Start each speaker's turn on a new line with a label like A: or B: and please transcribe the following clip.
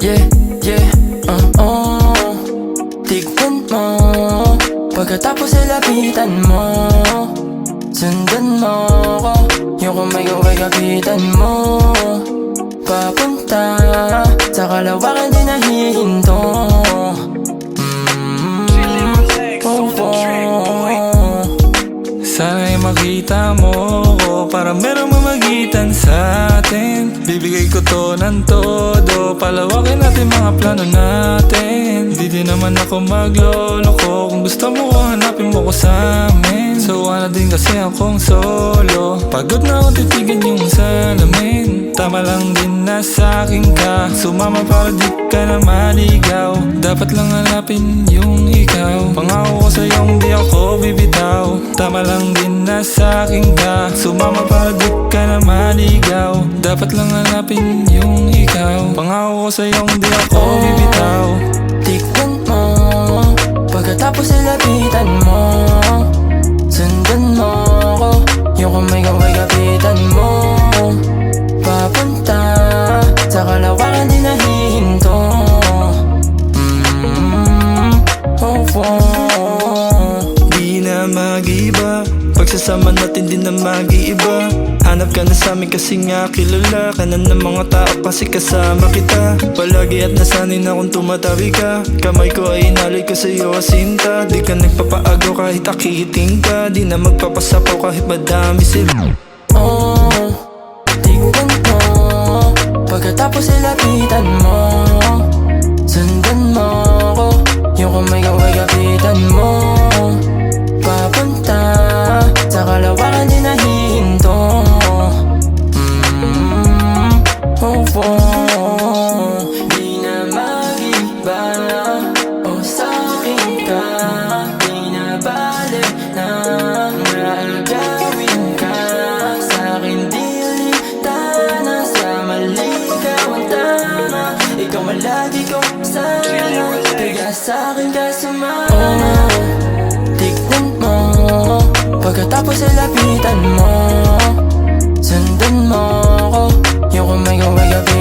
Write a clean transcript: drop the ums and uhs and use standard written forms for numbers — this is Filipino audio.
A: Yeah, yeah, tignan mo. Pagkatapos ay lapitan mo. Sundan mo ko. Yung kumay kapitan mo. Papunta sa kalawakan di nahihinto.
B: Sana'y makita mo ko para merong mamagitan sa atin. Bibigay ko to ng todo, palawakin natin mga plano natin. Di naman ako magloloko, kung gusto mo ko hanapin mo ko sa amin. So wala din kasi akong solo, pagod na ako titigan yung salamin. Tama lang din na sa'kin ka, sumama para di ka na maligaw. Dapat lang hanapin yung ikaw, pangako ko sa'yong di ako bibitaw. Tama lang din na sa'kin ka, sumama para di ka na maligaw. Dapat lang hanapin yung ikaw, pangako ko sa'yong di ako bibitaw.
A: Tignan mo, pagkatapos ay lapitan mo. Sundan mo ko, yung kumay kapitan mo. Papunta sa kalawakan di nahihinto.
B: Di na mag-iba, pagsasama natin di na mag-iiba. Hanap ka na sa'min kasi nga kilala ka na ng mga tao kasi kasama kita. Palagi at nasanay na kung tumatabi ka, kamay ko ay inalay ko sa'yo asinta. Di ka nagpapaago kahit akiting ka, di na magpapasapaw kahit madami sila.
A: Tignan mo, pagkatapos ay lapitan mo. Sundan mo ko, yung kumay kapitan mo. Papunta sa kalawakan di nahihinto. Di na mag-iba, sa'kin ka. Di na balik na gagawin ka. Sa'kin di alintana, sa mali ikaw ang tama. Ikaw malagi kong sana, kaya sa'kin ka sumama. Tignan mo, pagkatapos ay lapitan mo. Sundan mo ko, yung kumay kapitan